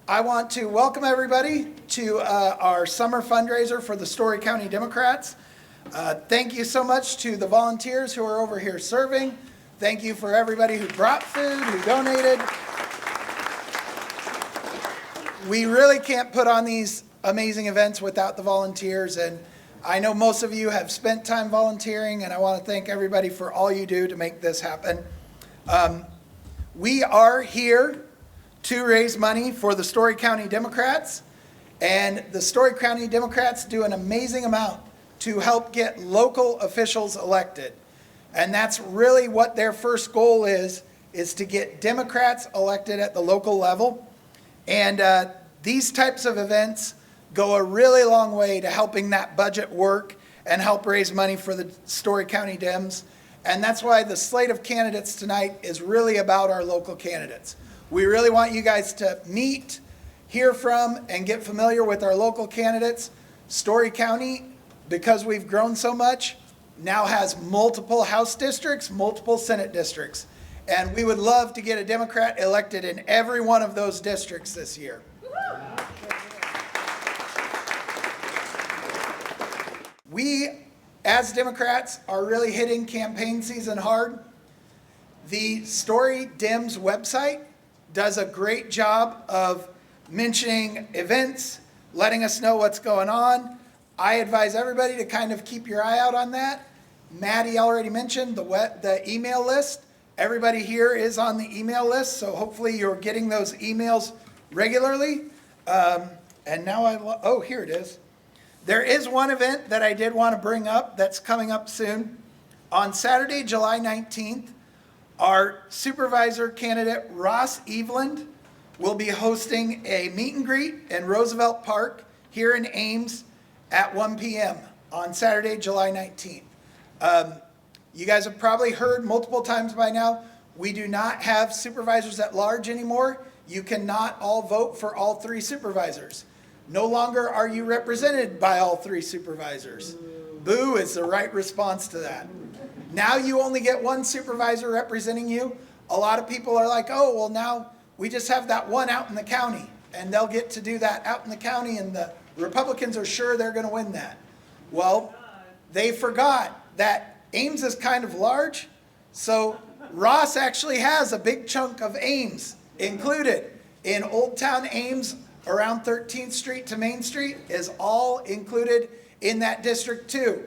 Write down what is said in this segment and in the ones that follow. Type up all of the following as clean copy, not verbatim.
I want to welcome everybody to our summer fundraiser for the Story County Democrats. Thank you so much to the volunteers who are over here serving. Thank you for everybody who brought food, who donated. We really can't put on these amazing events without the volunteers, and I know most of you have spent time volunteering, and I want to thank everybody for all you do to make this happen. We are here to raise money for the Story County Democrats, and the Story County Democrats do an amazing amount to help get local officials elected. And that's really what their first goal is to get Democrats elected at the local level. And these types of events go a really long way to helping that budget work and help raise money for the Story County Dems. And that's why the slate of candidates tonight is really about our local candidates. We really want you guys to meet, hear from, and get familiar with our local candidates. Story County, because we've grown so much, now has multiple House districts, multiple Senate districts. And we would love to get a Democrat elected in every one of those districts this year. We, as Democrats, are really hitting campaign season hard. The Story Dems website does a great job of mentioning events, letting us know what's going on. I advise everybody to kind of keep your eye out on that. Maddie already mentioned the email list. Everybody here is on the email list, so hopefully you're getting those emails regularly. And now oh, here it is. There is one event that I did want to bring up that's coming up soon. On Saturday, July 19th, our supervisor candidate, Ross Eveland, will be hosting a meet and greet in Roosevelt Park here in Ames at 1 p.m. on Saturday, July 19th. You guys have probably heard multiple times by now, we do not have supervisors at large anymore. You cannot all vote for all three supervisors. No longer are you represented by all three supervisors. Boo is the right response to that. Now you only get one supervisor representing you. A lot of people are like, oh, well, now we just have that one out in the county, and they'll get to do that out in the county, and the Republicans are sure they're going to win that. Well, they forgot that Ames is kind of large, so Ross actually has a big chunk of Ames included. In Old Town Ames, around 13th Street to Main Street, is all included in that district too.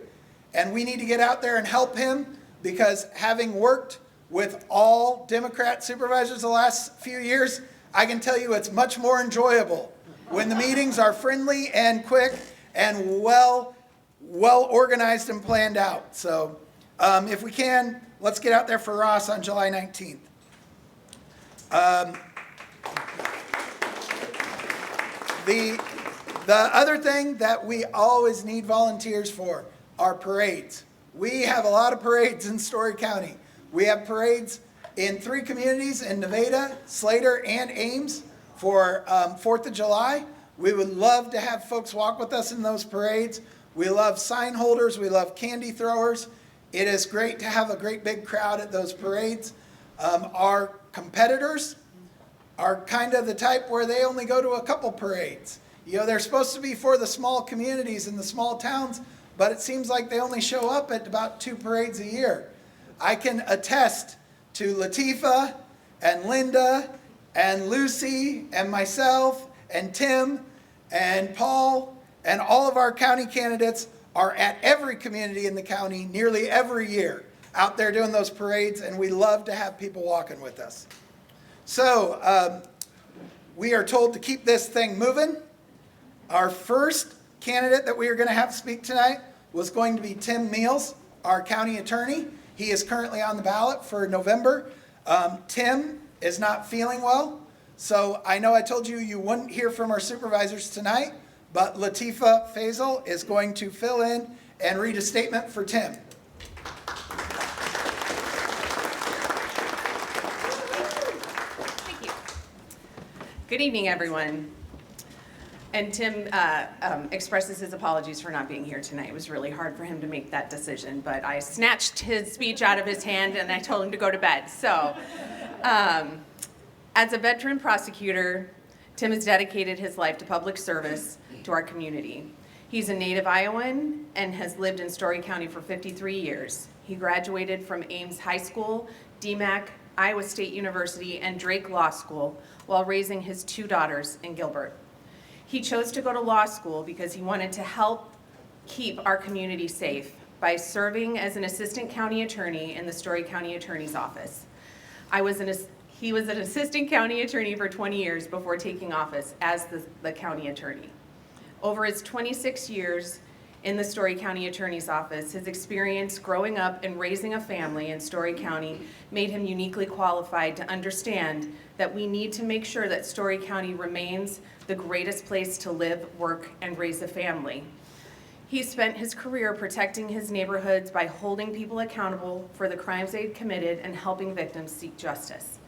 And we need to get out there and help him, because having worked with all Democrat supervisors the last few years, I can tell you it's much more enjoyable when the meetings are friendly and quick and well organized and planned out. So if we can, let's get out there for Ross on July 19th. The other thing that we always need volunteers for are parades. We have a lot of parades in Story County. We have parades in 3 communities in Nevada, Slater, and Ames for 4th of July. We would love to have folks walk with us in those parades. We love sign holders. We love candy throwers. It is great to have a great big crowd at those parades. Our competitors are kind of the type where they only go to a couple parades. You know, they're supposed to be for the small communities and the small towns, but it seems like they only show up at about 2 parades a year. I can attest to Latifah and Linda and Lucy and myself and Tim and Paul and all of our county candidates are at every community in the county nearly every year out there doing those parades, and we love to have people walking with us. So we are told to keep this thing moving. Our first candidate that we are going to have speak tonight was going to be Tim Meals, our county attorney. He is currently on the ballot for November. Tim is not feeling well, so I know I told you you wouldn't hear from our supervisors tonight, but Latifah Faisal is going to fill in and read a statement for Tim. Thank you. Good evening, everyone. And Tim expresses his apologies for not being here tonight. It was really hard for him to make that decision, but I snatched his speech out of his hand and I told him to go to bed. So, as a veteran prosecutor, Tim has dedicated his life to public service to our community. He's a native Iowan and has lived in Story County for 53 years. He graduated from Ames High School, DMAC, Iowa State University, and Drake Law School while raising his 2 daughters in Gilbert. He chose to go to law school because he wanted to help keep our community safe by serving as an assistant county attorney in the Story County Attorney's Office. He was an assistant county attorney for 20 years before taking office as the county attorney. Over his 26 years in the Story County Attorney's Office, his experience growing up and raising a family in Story County made him uniquely qualified to understand that we need to make sure that Story County remains the greatest place to live, work, and raise a family. He spent his career protecting his neighborhoods by holding people accountable for the crimes they had committed and helping victims seek justice.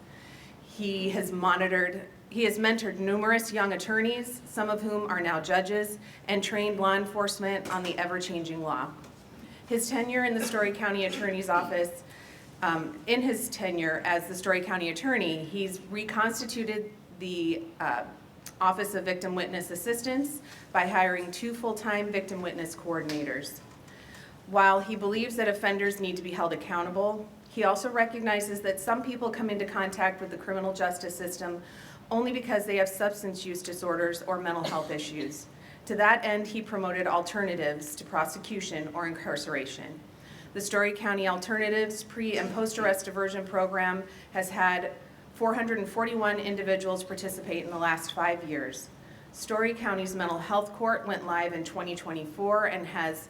He has mentored numerous young attorneys, some of whom are now judges, and trained law enforcement on the ever-changing law. His tenure in the Story County Attorney's Office, in his tenure as the Story County Attorney, he's reconstituted the Office of Victim Witness Assistance by hiring 2 full-time victim witness coordinators. While he believes that offenders need to be held accountable, he also recognizes that some people come into contact with the criminal justice system only because they have substance use disorders or mental health issues. To that end, he promoted alternatives to prosecution or incarceration. The Story County Alternatives Pre- and Post-Arrest Diversion Program has had 441 individuals participate in the last 5 years. Story County's mental health court went live in 2024 and has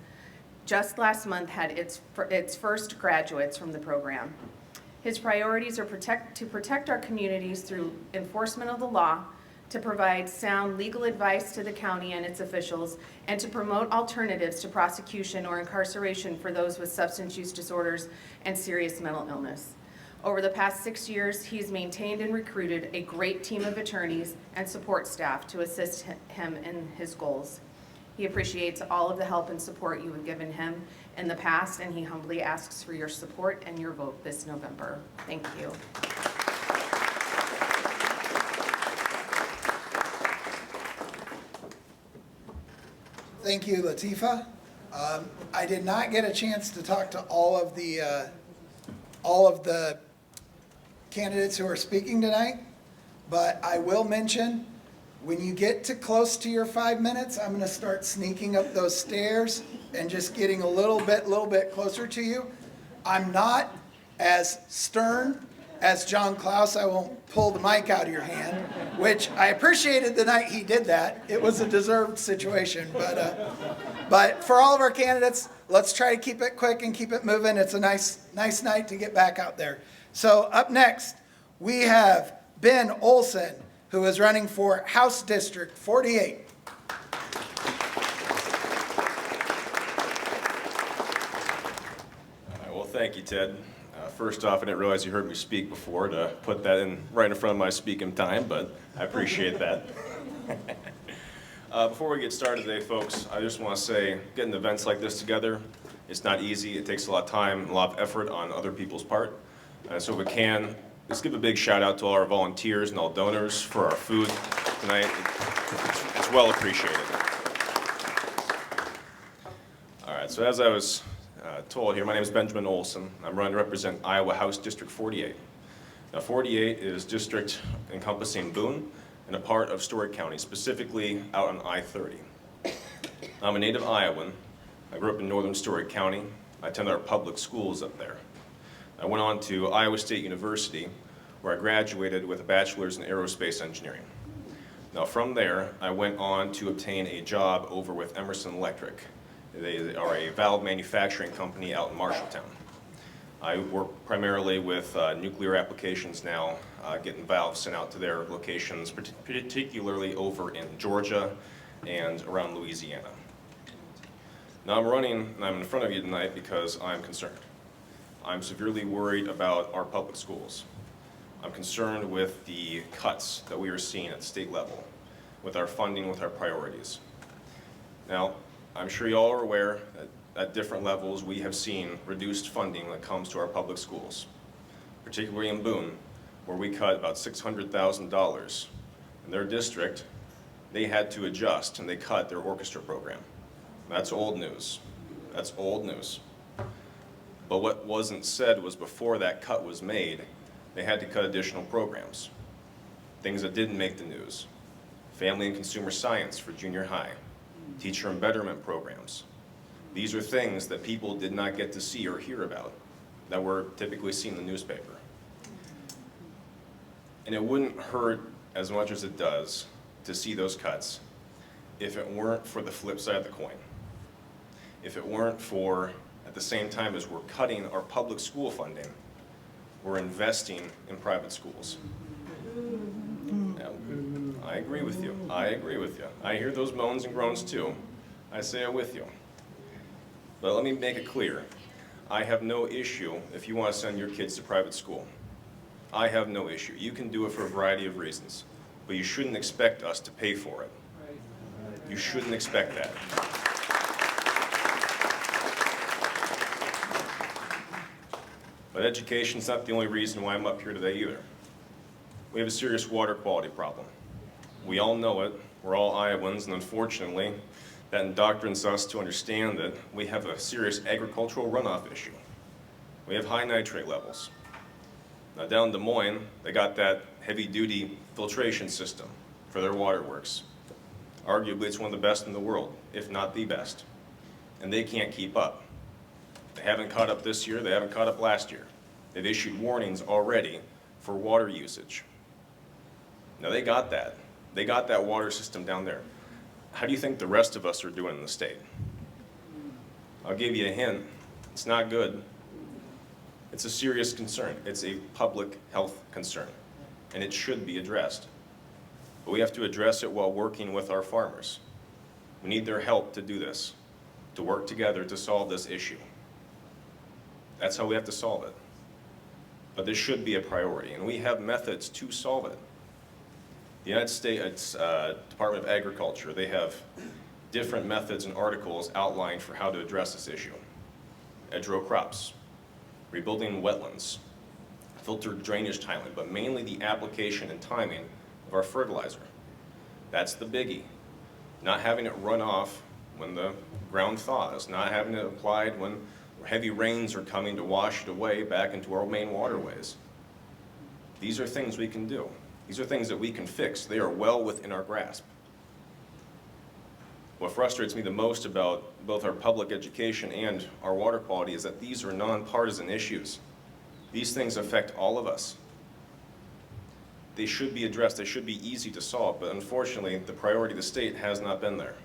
just last month had its first graduates from the program. His priorities are to protect our communities through enforcement of the law, to provide sound legal advice to the county and its officials, and to promote alternatives to prosecution or incarceration for those with substance use disorders and serious mental illness. Over the past 6 years, he's maintained and recruited a great team of attorneys and support staff to assist him in his goals. He appreciates all of the help and support you have given him in the past, and he humbly asks for your support and your vote this November. Thank you. Thank you, Latifah. I did not get a chance to talk to all of the candidates who are speaking tonight, but I will mention, when you get to close to your 5 minutes, I'm going to start sneaking up those stairs and just getting a little bit closer to you. I'm not as stern as John Klaus. I won't pull the mic out of your hand, which I appreciated the night he did that. It was a deserved situation, but for all of our candidates, let's try to keep it quick and keep it moving. It's a nice night to get back out there. So up next, we have Ben Olsen, who is running for House District 48. Well, thank you, Ted. First off, I didn't realize you heard me speak before to put that in right in front of my speaking time, but I appreciate that. Before we get started today, folks, I just want to say getting events like this together, it's not easy. It takes a lot of time, a lot of effort on other people's part. So if we can, let's give a big shout out to all our volunteers and all donors for our food tonight. It's well appreciated. All right, so as I was told here, my name is Benjamin Olsen. I'm running to represent Iowa House District 48. Now 48 is district encompassing Boone and a part of Story County, specifically out on I-30. I'm a native Iowan. I grew up in northern Story County. I attended our public schools up there. I went on to Iowa State University, where I graduated with a bachelor's in aerospace engineering. Now from there, I went on to obtain a job over with Emerson Electric. They are a valve manufacturing company out in Marshalltown. I work primarily with nuclear applications now, getting valves sent out to their locations, particularly over in Georgia and around Louisiana. Now I'm in front of you tonight because I'm concerned. I'm severely worried about our public schools. I'm concerned with the cuts that we are seeing at the state level, with our funding, with our priorities. Now, I'm sure you all are aware that at different levels we have seen reduced funding when it comes to our public schools, particularly in Boone, where we cut about $600,000 in in their district, they had to adjust and they cut their orchestra program. That's old news. That's old news. But what wasn't said was before that cut was made, they had to cut additional programs. Things that didn't make the news. Family and consumer science for junior high. Teacher and betterment programs. These are things that people did not get to see or hear about that were typically seen in the newspaper. And it wouldn't hurt as much as it does to see those cuts if it weren't for the flip side of the coin. If it weren't for, at the same time as we're cutting our public school funding, we're investing in private schools. Now, I agree with you. I agree with you. I hear those moans and groans too. I say it with you. But let me make it clear. I have no issue if you want to send your kids to private school. I have no issue. You can do it for a variety of reasons. But you shouldn't expect us to pay for it. You shouldn't expect that. But education's not the only reason why I'm up here today either. We have a serious water quality problem. We all know it. We're all Iowans, and unfortunately, that indoctrines us to understand that we have a serious agricultural runoff issue. We have high nitrate levels. Now down in Des Moines, they got that heavy-duty filtration system for their waterworks. Arguably, it's one of the best in the world, if not the best. And they can't keep up. They haven't caught up this year, they haven't caught up last year. They've issued warnings already for water usage. Now they got that. They got that water system down there. How do you think the rest of us are doing in the state? I'll give you a hint. It's not good. It's a serious concern. It's a public health concern, and it should be addressed. But we have to address it while working with our farmers. We need their help to do this, to work together to solve this issue. That's how we have to solve it. But this should be a priority, and we have methods to solve it. The United States Department of Agriculture, they have different methods and articles outlined for how to address this issue. Hedgerow crops, rebuilding wetlands, filtered drainage tiling, but mainly the application and timing of our fertilizer. That's the biggie. Not having it run off when the ground thaws, not having it applied when heavy rains are coming to wash it away back into our main waterways. These are things we can do. These are things that we can fix. They are well within our grasp. What frustrates me the most about both our public education and our water quality is that these are nonpartisan issues. These things affect all of us. They should be addressed. They should be easy to solve, but unfortunately, the priority of the state has not been there.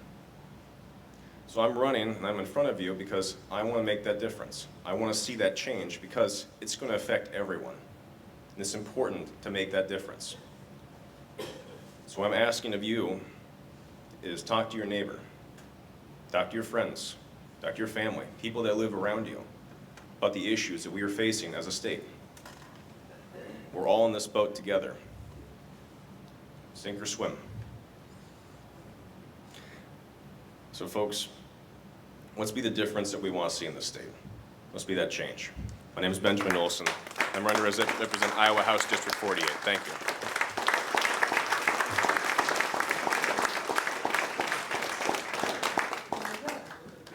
So I'm running, and I'm in front of you because I want to make that difference. I want to see that change because it's going to affect everyone. And it's important to make that difference. So what I'm asking of you is talk to your neighbor, talk to your friends, talk to your family, people that live around you about the issues that we are facing as a state. We're all in this boat together. Sink or swim. So folks, let's be the difference that we want to see in this state. Let's be that change. My name is Benjamin Olsen. I'm running to represent Iowa House District 48. Thank you.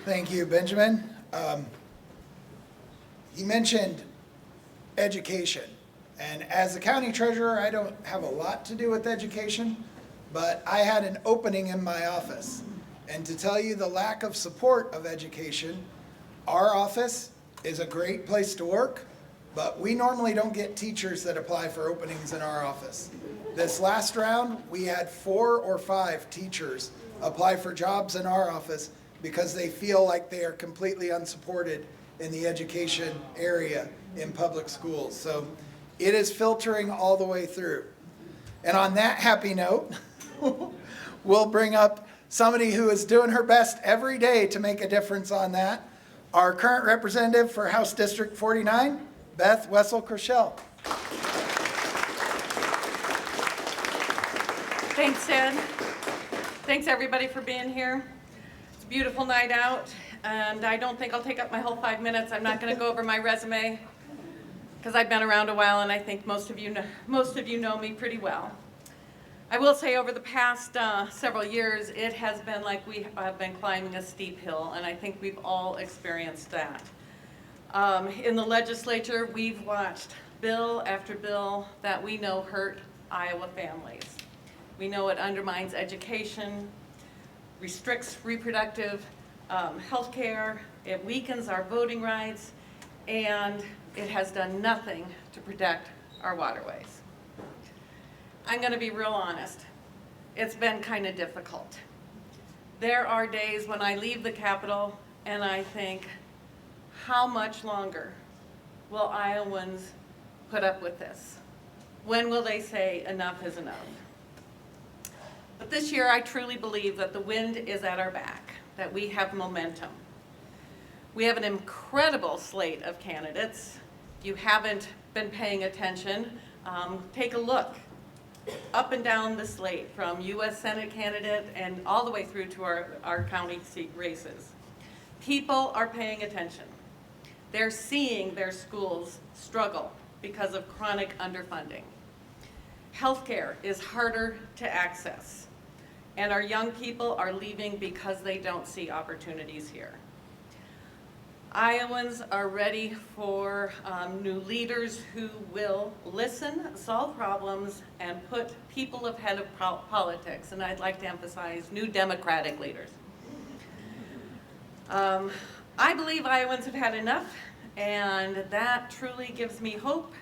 Thank you, Benjamin. You mentioned education. And as the county treasurer, I don't have a lot to do with education, but I had an opening in my office. And to tell you the lack of support of education, our office is a great place to work, but we normally don't get teachers that apply for openings in our office. This last round, we had 4 or 5 teachers apply for jobs in our office because they feel like they are completely unsupported in the education area in public schools. So it is filtering all the way through. And on that happy note, we'll bring up somebody who is doing her best every day to make a difference on that. Our current representative for House District 49, Beth Wessel-Kroeschell. Thanks, Ed. Thanks, everybody, for being here. It's a beautiful night out, and I don't think I'll take up my whole 5 minutes. I'm not going to go over my resume because I've been around a while, and I think most of you know me pretty well. I will say over the past several years, it has been like we have been climbing a steep hill, and I think we've all experienced that. In the legislature, we've watched bill after bill that we know hurt Iowa families. We know it undermines education, restricts reproductive health care, it weakens our voting rights, and it has done nothing to protect our waterways. I'm going to be real honest. It's been kind of difficult. There are days when I leave the Capitol and I think, how much longer will Iowans put up with this? When will they say enough is enough? But this year I truly believe that the wind is at our back, that we have momentum. We have an incredible slate of candidates. You haven't been paying attention. Take a look up and down the slate, from U.S. Senate candidate and all the way through to our county seat races. People are paying attention. They're seeing their schools struggle because of chronic underfunding. Healthcare is harder to access, and our young people are leaving because they don't see opportunities here. Iowans are ready for new leaders who will listen, solve problems, and put people ahead of politics. And I'd like to emphasize new Democratic leaders. I believe Iowans have had enough, and that truly gives me hope.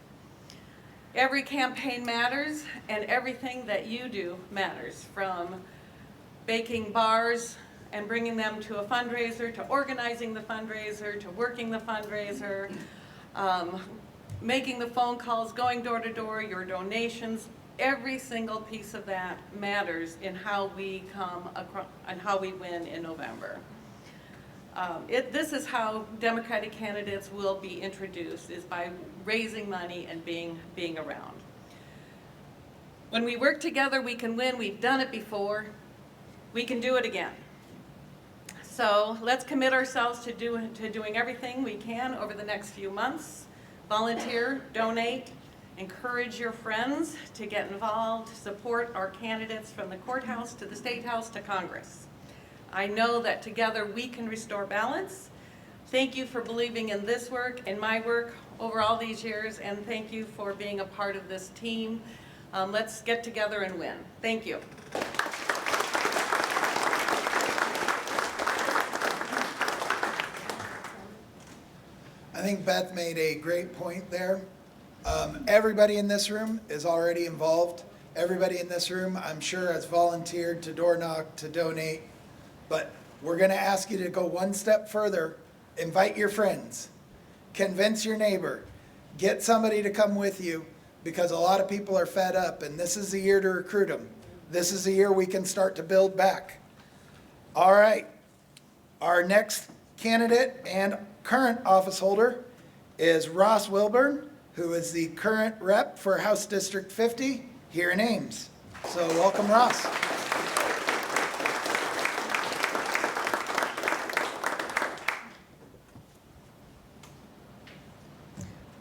Every campaign matters, and everything that you do matters, from baking bars and bringing them to a fundraiser, to organizing the fundraiser, to working the fundraiser, making the phone calls, going door to door, your donations. Every single piece of that matters in how we come across and how we win in November. This is how Democratic candidates will be introduced, is by raising money and being around. When we work together, we can win. We've done it before. We can do it again. So let's commit ourselves to doing everything we can over the next few months. Volunteer, donate, encourage your friends to get involved, support our candidates from the courthouse to the State House to Congress. I know that together we can restore balance. Thank you for believing in this work, in my work over all these years, and thank you for being a part of this team. Let's get together and win. Thank you. I think Beth made a great point there. Everybody in this room is already involved. Everybody in this room, I'm sure, has volunteered to door knock, to donate. But we're going to ask you to go one step further. Invite your friends. Convince your neighbor. Get somebody to come with you, because a lot of people are fed up, and this is the year to recruit them. This is the year we can start to build back. All right. Our next candidate and current office holder is Ross Wilburn, who is the current rep for House District 50 here in Ames. So welcome, Ross.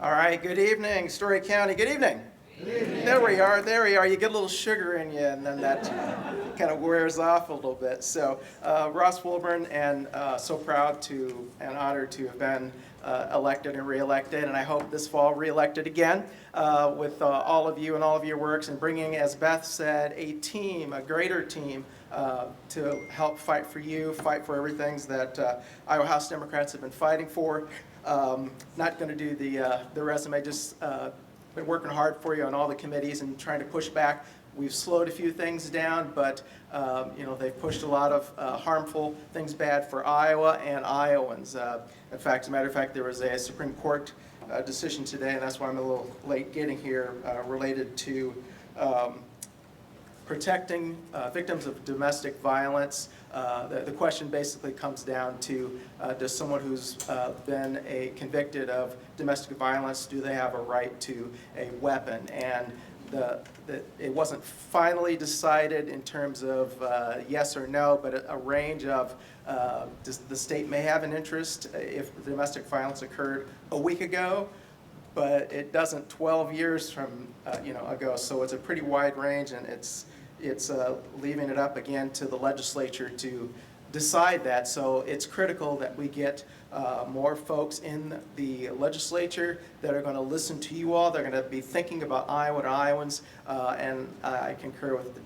All right, good evening, Story County. Good evening. Good evening. There we are. You get a little sugar in you, and then that kind of wears off a little bit. So, Ross Wilburn, and so proud to and honored to have been elected and reelected, and I hope this fall reelected again with all of you and all of your works, and bringing, as Beth said, a team, a greater team, to help fight for you, fight for everything that Iowa House Democrats have been fighting for. Not going to do the resume, just been working hard for you on all the committees and trying to push back. We've slowed a few things down, but they've pushed a lot of harmful things bad for Iowa and Iowans. In fact, as a matter of fact, there was a Supreme Court decision today, and that's why I'm a little late getting here, related to protecting victims of domestic violence. The question basically comes down to, does someone who's been convicted of domestic violence, do they have a right to a weapon? And it wasn't finally decided in terms of yes or no, but a range of the state may have an interest if the domestic violence occurred a week ago, but it doesn't 12 years from ago. So it's a pretty wide range, and it's it's leaving it up again to the legislature to decide that. So it's critical that we get more folks in the legislature that are going to listen to you all. They're going to be thinking about Iowa and Iowans, and I concur with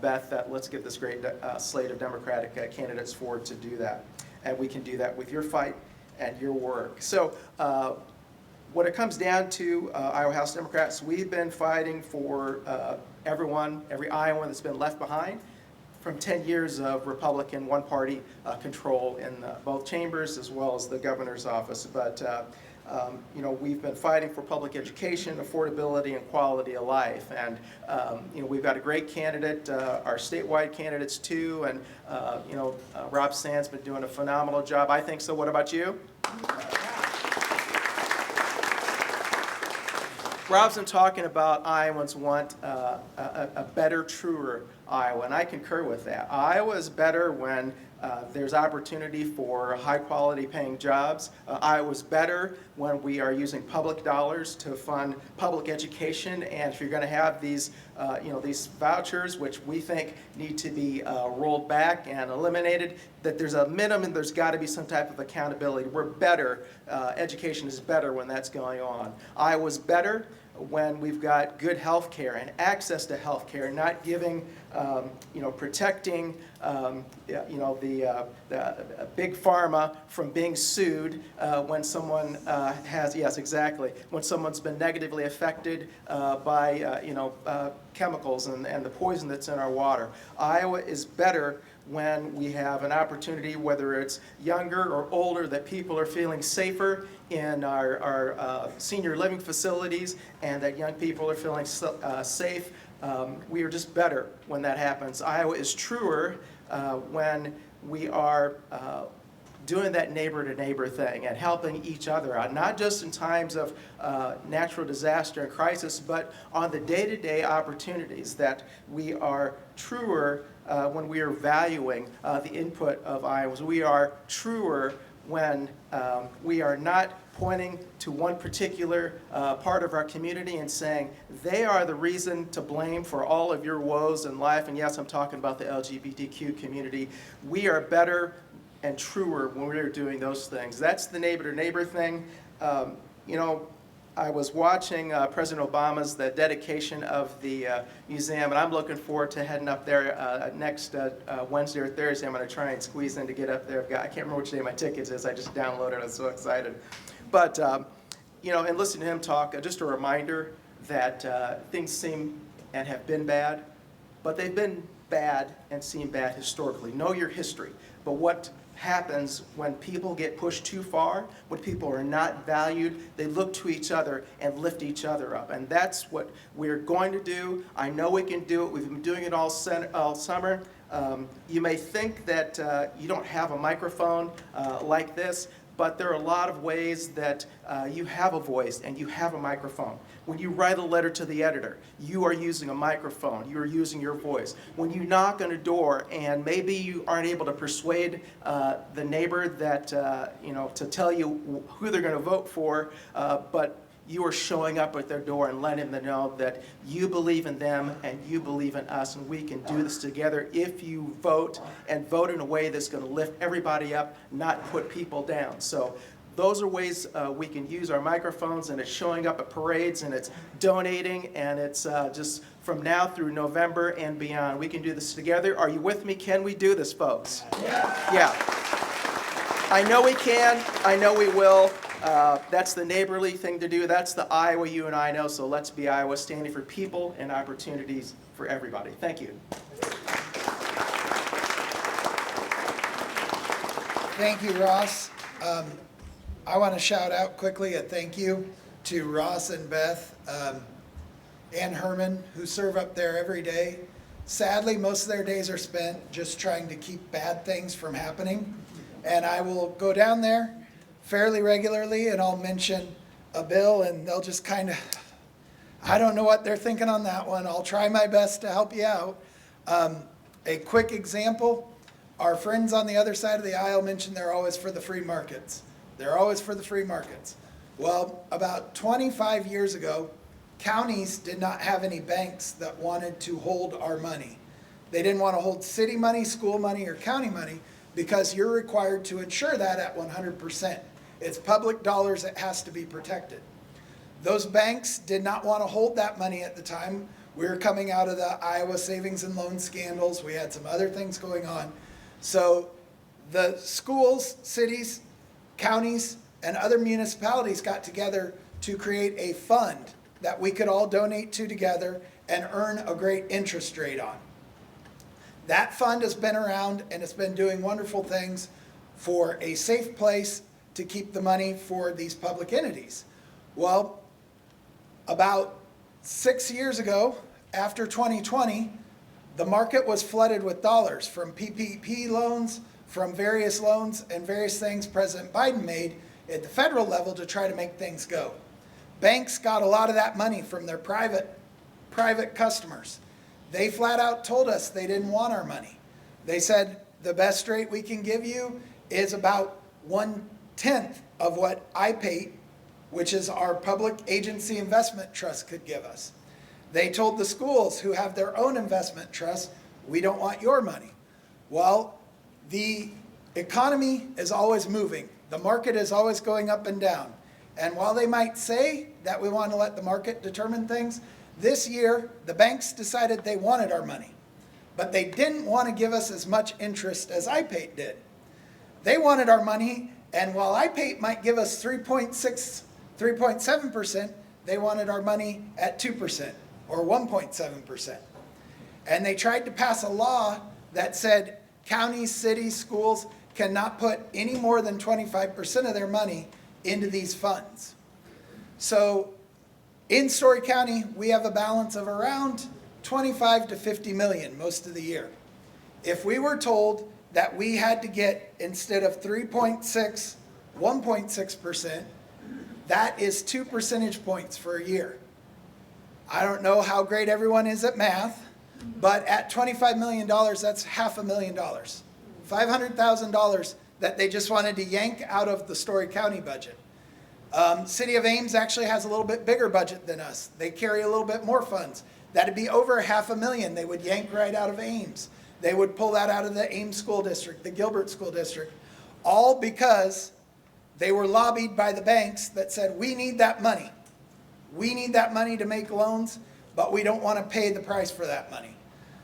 Beth that let's get this great slate of Democratic candidates forward to do that. And we can do that with your fight and your work. So when it comes down to Iowa House Democrats, we've been fighting for everyone, every Iowan that's been left behind from 10 years of Republican one-party control in both chambers as well as the governor's office. But you know, we've been fighting for public education, affordability, and quality of life. And you know, we've got a great candidate, our statewide candidates too, and you know, Rob Sand's been doing a phenomenal job. I think so. What about you? Rob's been talking about Iowans want a better, truer Iowa, and I concur with that. Iowa is better when there's opportunity for high-quality paying jobs. Iowa's better when we are using public dollars to fund public education, and if you're going to have these, you know, these vouchers, which we think need to be rolled back and eliminated, that there's a minimum, there's got to be some type of accountability. We're better, education is better when that's going on. Iowa's better when we've got good health care and access to health care, not giving, you know, protecting, you know, the big pharma from being sued when someone has, yes, exactly, when someone's been negatively affected by, you know, chemicals and the poison that's in our water. Iowa is better when we have an opportunity, whether it's younger or older, that people are feeling safer in our senior living facilities, and that young people are feeling safe. We are just better when that happens. Iowa is truer when we are doing that neighbor-to-neighbor thing and helping each other out, not just in times of natural disaster and crisis, but on the day-to-day opportunities, that we are truer when we are valuing the input of Iowans. We are truer when we are not pointing to one particular part of our community and saying they are the reason to blame for all of your woes in life. And yes, I'm talking about the LGBTQ community. We are better and truer when we're doing those things. That's the neighbor-to-neighbor thing. You know, I was watching President Obama's the dedication of the museum, and I'm looking forward to heading up there next Wednesday or Thursday. I'm going to try and squeeze in to get up there. I can't remember which day my ticket is. I just downloaded it. I'm so excited. But, you know, and listening to him talk, just a reminder that things seem and have been bad, but they've been bad and seem bad historically. Know your history. But what happens when people get pushed too far, when people are not valued, they look to each other and lift each other up. And that's what we're going to do. I know we can do it. We've been doing it all summer. You may think that you don't have a microphone like this, but there are a lot of ways that you have a voice and you have a microphone. When you write a letter to the editor, you are using a microphone. You are using your voice. When you knock on a door and maybe you aren't able to persuade the neighbor that, you know, to tell you who they're going to vote for, but you are showing up at their door and letting them know that you believe in them and you believe in us, and we can do this together if you vote, and vote in a way that's going to lift everybody up, not put people down. So those are ways we can use our microphones, and it's showing up at parades, and it's donating, and it's just from now through November and beyond. We can do this together. Are you with me? Can we do this, folks? Yeah. I know we can. I know we will. That's the neighborly thing to do. That's the Iowa you and I know. So let's be Iowa, standing for people and opportunities for everybody. Thank you. Thank you, Ross. I want to shout out quickly a thank you to Ross and Beth and Herman, who serve up there every day. Sadly, most of their days are spent just trying to keep bad things from happening. And I will go down there fairly regularly, and I'll mention a bill, and they'll just kind of, I don't know what they're thinking on that one. I'll try my best to help you out. A quick example, our friends on the other side of the aisle mentioned they're always for the free markets. They're always for the free markets. Well, about 25 years ago, counties did not have any banks that wanted to hold our money. They didn't want to hold city money, school money, or county money because you're required to insure that at 100%. It's public dollars that has to be protected. Those banks did not want to hold that money at the time. We were coming out of the Iowa savings and loan scandals. We had some other things going on. So the schools, cities, counties, and other municipalities got together to create a fund that we could all donate to together and earn a great interest rate on. That fund has been around and it's been doing wonderful things for a safe place to keep the money for these public entities. Well, about 6 years ago, after 2020, the market was flooded with dollars from PPP loans, from various loans and various things President Biden made at the federal level to try to make things go. Banks got a lot of that money from their private customers. They flat out told us they didn't want our money. They said the best rate we can give you is about 1/10 of what IPATE, which is our public agency investment trust, could give us. They told the schools who have their own investment trust, we don't want your money. Well, the economy is always moving. The market is always going up and down. And while they might say that we want to let the market determine things, this year the banks decided they wanted our money. But they didn't want to give us as much interest as IPATE did. They wanted our money, and while IPATE might give us 3.7%, they wanted our money at 2% or 1.7%. And they tried to pass a law that said counties, cities, schools cannot put any more than 25% of their money into these funds. So in Story County, we have a balance of around 25 to 50 million most of the year. If we were told that we had to get, instead of 3.6, 1.6%, that is 2 percentage points for a year. I don't know how great everyone is at math, but at $25 million, that's $500,000. $500,000 that they just wanted to yank out of the Story County budget. City of Ames actually has a little bit bigger budget than us. They carry a little bit more funds. That'd be over $500,000 they would yank right out of Ames. They would pull that out of the Ames School District, the Gilbert School District, all because they were lobbied by the banks that said, we need that money. We need that money to make loans, but we don't want to pay the price for that money.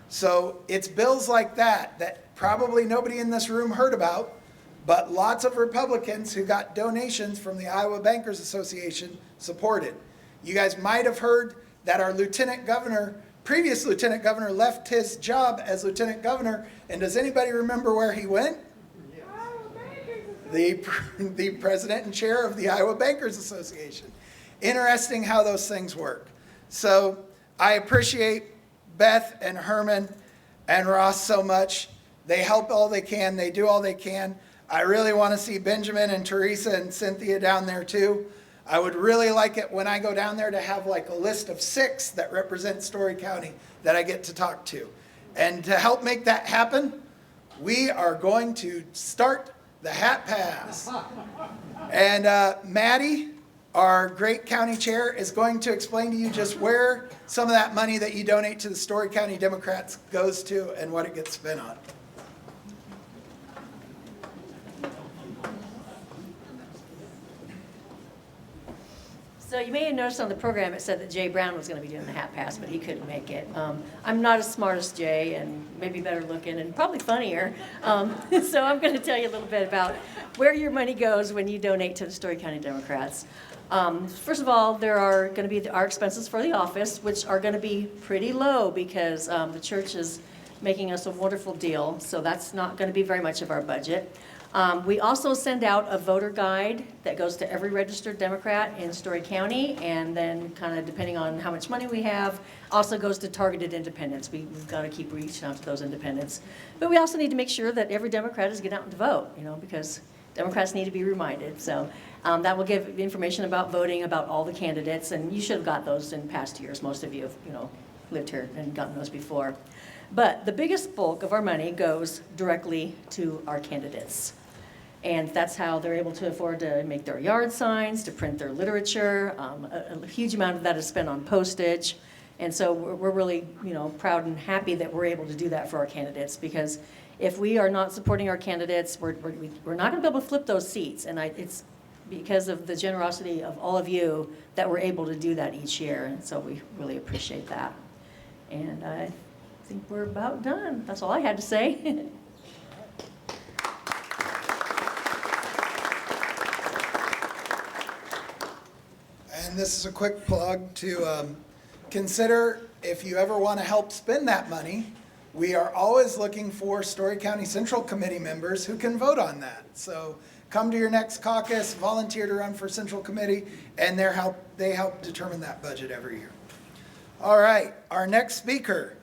So it's bills like that that probably nobody in this room heard about, but lots of Republicans who got donations from the Iowa Bankers Association supported. You guys might have heard that our previous lieutenant governor left his job as lieutenant governor, and does anybody remember where he went? The president and chair of the Iowa Bankers Association. Interesting how those things work. So I appreciate Beth and Herman and Ross so much. They help all they can. They do all they can. I really want to see Benjamin and Teresa and Cynthia down there too. I would really like it when I go down there to have like a list of 6 that represent Story County that I get to talk to. And to help make that happen, we are going to start the Hat Pass. And Maddie, our great county chair, is going to explain to you just where some of that money that you donate to the Story County Democrats goes to and what it gets spent on. So you may have noticed on the program it said that Jay Brown was going to be doing the Hat Pass, but he couldn't make it. I'm not as smart as Jay, and maybe better looking and probably funnier. So I'm going to tell you a little bit about where your money goes when you donate to the Story County Democrats. First of all, there are going to be our expenses for the office, which are going to be pretty low because the church is making us a wonderful deal, so that's not going to be very much of our budget. We also send out a voter guide that goes to every registered Democrat in Story County, and then kind of depending on how much money we have, also goes to targeted independents. We've got to keep reaching out to those independents. But we also need to make sure that every Democrat is getting out to vote, because Democrats need to be reminded. So that will give information about voting, about all the candidates, and you should have got those in past years. Most of you have, lived here and gotten those before. But the biggest bulk of our money goes directly to our candidates. And that's how they're able to afford to make their yard signs, to print their literature. A huge amount of that is spent on postage. And so we're really, proud and happy that we're able to do that for our candidates, because if we are not supporting our candidates, we're not going to be able to flip those seats. And it's because of the generosity of all of you that we're able to do that each year. And so we really appreciate that. And I think we're about done. That's all I had to say. And this is a quick plug to consider, if you ever want to help spend that money, we are always looking for Story County Central Committee members who can vote on that. So come to your next caucus, volunteer to run for Central Committee, and they help determine that budget every year. All right, our next speaker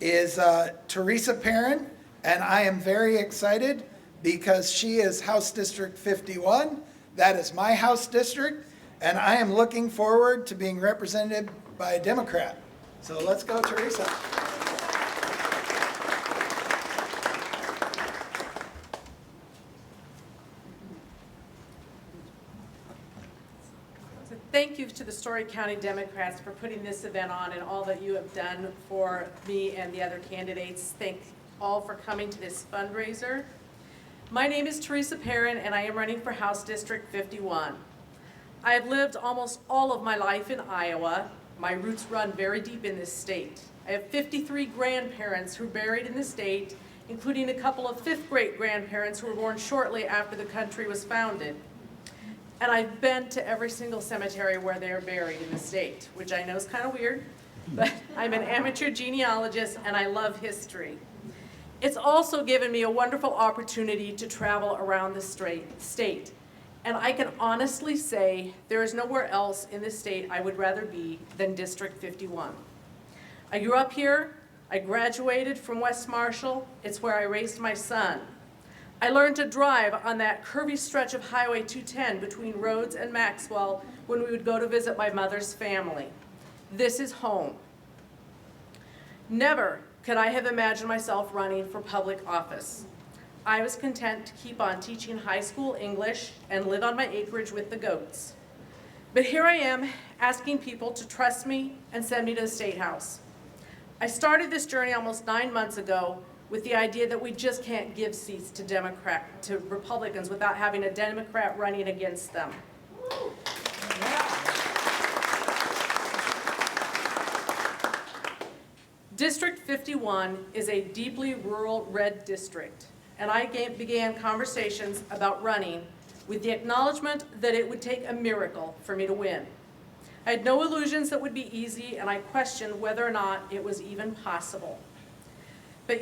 is Teresa Perin, and I am very excited because she is House District 51. That is my House district, and I am looking forward to being represented by a Democrat. So let's go, Teresa. Thank you to the Story County Democrats for putting this event on and all that you have done for me and the other candidates. Thank all for coming to this fundraiser. My name is Teresa Perin, and I am running for House District 51. I have lived almost all of my life in Iowa. My roots run very deep in this state. I have 53 grandparents who are buried in the state, including a couple of fifth-grade grandparents who were born shortly after the country was founded. And I've been to every single cemetery where they are buried in the state, which I know is kind of weird, but I'm an amateur genealogist and I love history. It's also given me a wonderful opportunity to travel around the state. And I can honestly say there is nowhere else in this state I would rather be than District 51. I grew up here. I graduated from West Marshall. It's where I raised my son. I learned to drive on that curvy stretch of Highway 210 between Rhodes and Maxwell when we would go to visit my mother's family. This is home. Never could I have imagined myself running for public office. I was content to keep on teaching high school English and live on my acreage with the goats. But here I am asking people to trust me and send me to the State House. I started this journey almost 9 months ago with the idea that we just can't give seats to Republicans without having a Democrat running against them. District 51 is a deeply rural red district, and I began conversations about running with the acknowledgement that it would take a miracle for me to win. I had no illusions that would be easy, and I questioned whether or not it was even possible. But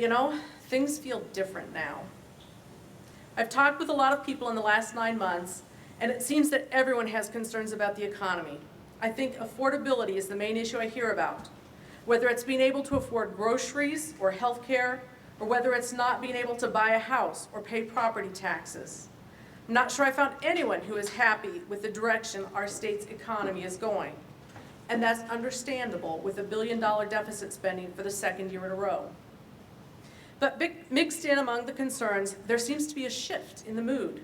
things feel different now. I've talked with a lot of people in the last 9 months, and it seems that everyone has concerns about the economy. I think affordability is the main issue I hear about, whether it's being able to afford groceries or health care, or whether it's not being able to buy a house or pay property taxes. I'm not sure I found anyone who is happy with the direction our state's economy is going. And that's understandable with $1 billion deficit spending for the second year in a row. But mixed in among the concerns, there seems to be a shift in the mood.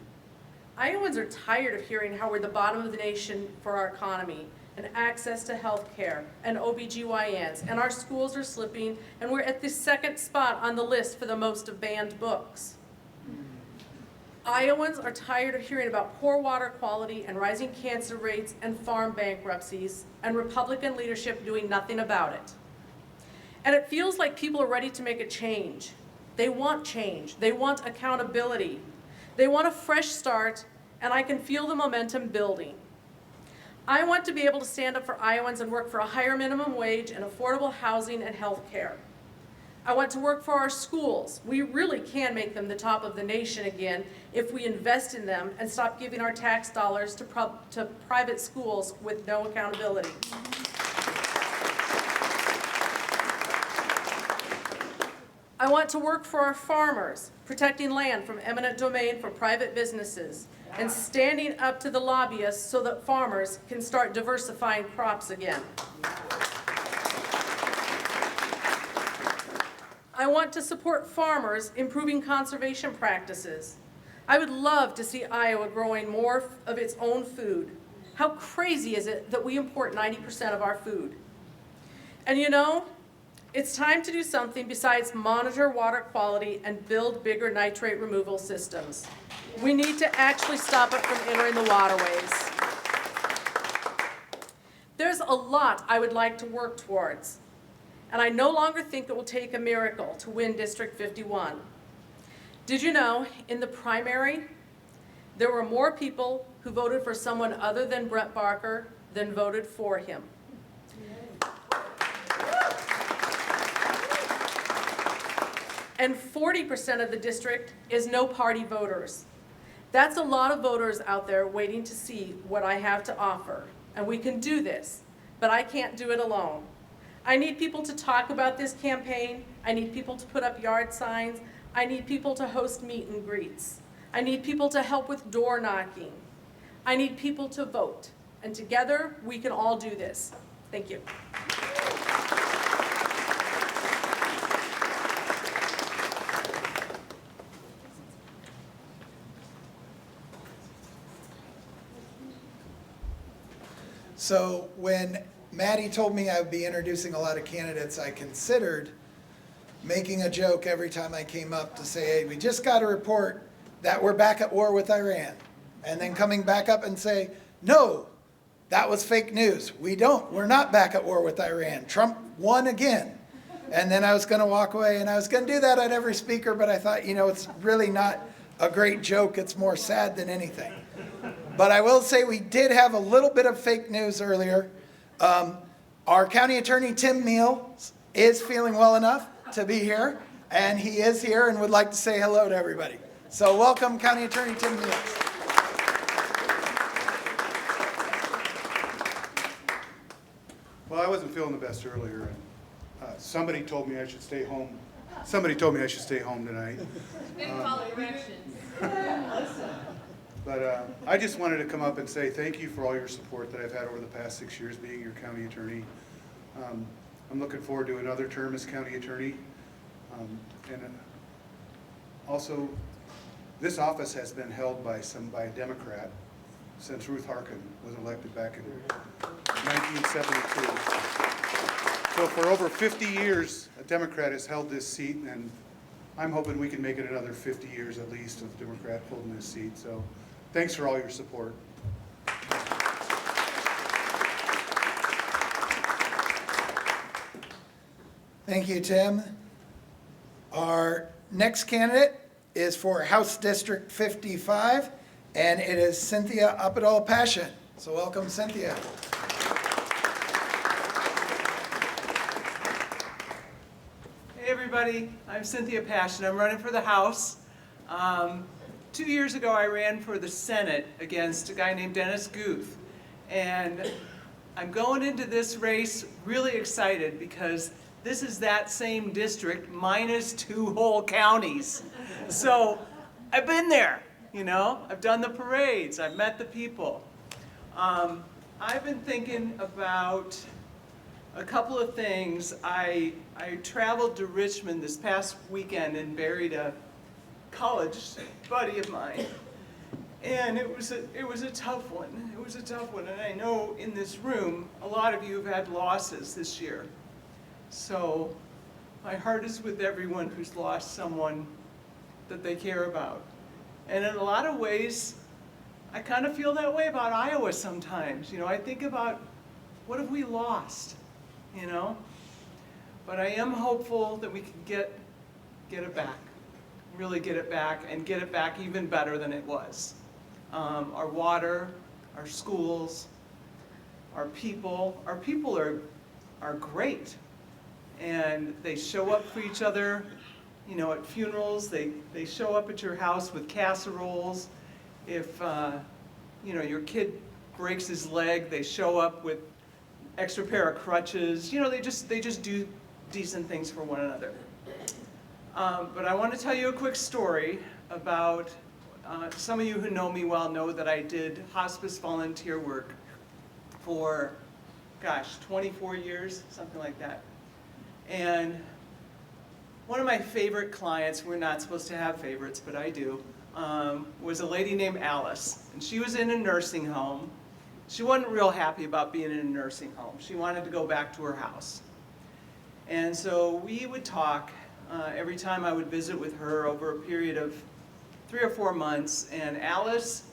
Iowans are tired of hearing how we're the bottom of the nation for our economy and access to health care and OBGYNs, and our schools are slipping, and we're at the second spot on the list for the most banned books. Iowans are tired of hearing about poor water quality and rising cancer rates and farm bankruptcies and Republican leadership doing nothing about it. And it feels like people are ready to make a change. They want change. They want accountability. They want a fresh start, and I can feel the momentum building. I want to be able to stand up for Iowans and work for a higher minimum wage and affordable housing and health care. I want to work for our schools. We really can make them the top of the nation again if we invest in them and stop giving our tax dollars to private schools with no accountability. I want to work for our farmers, protecting land from eminent domain for private businesses, and standing up to the lobbyists so that farmers can start diversifying crops again. I want to support farmers improving conservation practices. I would love to see Iowa growing more of its own food. How crazy is it that we import 90% of our food? And you know, it's time to do something besides monitor water quality and build bigger nitrate removal systems. We need to actually stop it from entering the waterways. There's a lot I would like to work towards, and I no longer think it will take a miracle to win District 51. Did you know, in the primary, there were more people who voted for someone other than Brett Barker than voted for him? And 40% of the district is no-party voters. That's a lot of voters out there waiting to see what I have to offer. And we can do this, but I can't do it alone. I need people to talk about this campaign. I need people to put up yard signs. I need people to host meet and greets. I need people to help with door knocking. I need people to vote. And together, we can all do this. Thank you. So when Maddie told me I would be introducing a lot of candidates, I considered making a joke every time I came up to say, hey, we just got a report that we're back at war with Iran. And then coming back up and say, no, that was fake news. We're not back at war with Iran. Trump won again. And then I was going to walk away, and I was going to do that at every speaker, but I thought, it's really not a great joke. It's more sad than anything. But I will say we did have a little bit of fake news earlier. Our county attorney, Tim Meals, is feeling well enough to be here, and he is here and would like to say hello to everybody. So welcome, County Attorney Tim Meals. Well, I wasn't feeling the best earlier, and somebody told me I should stay home. Somebody told me I should stay home tonight. Didn't follow directions. But I just wanted to come up and say thank you for all your support that I've had over the past 6 years being your county attorney. I'm looking forward to another term as county attorney. And also, this office has been held by a Democrat since Ruth Harkin was elected back in 1972. So for over 50 years, a Democrat has held this seat, and I'm hoping we can make it another 50 years at least of Democrat holding this seat. So thanks for all your support. Thank you, Tim. Our next candidate is for House District 55, and it is Cynthia Oppedal Paschen. So welcome, Cynthia. Hey everybody, I'm Cynthia Paschen. I'm running for the House. 2 years ago I ran for the Senate against a guy named Dennis Guth. And I'm going into this race really excited because this is that same district minus 2 whole counties. So I've been there, I've done the parades, I've met the people. I've been thinking about a couple of things. I traveled to Richmond this past weekend and buried a college buddy of mine. And it was a tough one. It was a tough one. And I know in this room, a lot of you have had losses this year. So my heart is with everyone who's lost someone that they care about. And in a lot of ways, I kind of feel that way about Iowa sometimes. I think about what have we lost, But I am hopeful that we can get it back, really get it back, and get it back even better than it was. Our water, our schools, our people are great. And they show up for each other, at funerals. They show up at your house with casseroles. If, your kid breaks his leg, they show up with extra pair of crutches. They just do decent things for one another. But I want to tell you a quick story about, some of you who know me well know that I did hospice volunteer work for, 24 years, something like that. And one of my favorite clients, we're not supposed to have favorites, but I do, was a lady named Alice. And she was in a nursing home. She wasn't real happy about being in a nursing home. She wanted to go back to her house. And so we would talk every time I would visit with her over a period of 3 or 4 months, and Alice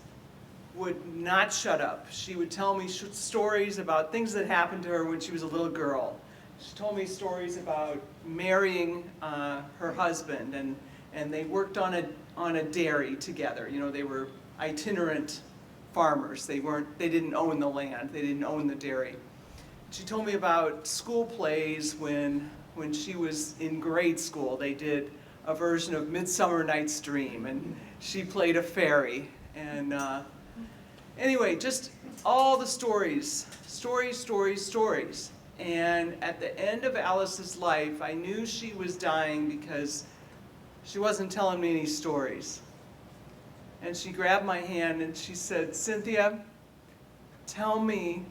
would not shut up. She would tell me stories about things that happened to her when she was a little girl. She told me stories about marrying her husband, and they worked on a dairy together. You know, they were itinerant farmers. They didn't own the land. They didn't own the dairy. She told me about school plays when she was in grade school. They did a version of Midsummer Night's Dream, and she played a fairy. And anyway, just all the stories. And at the end of Alice's life, I knew she was dying because she wasn't telling me any stories. And she grabbed my hand and she said, "Cynthia, tell me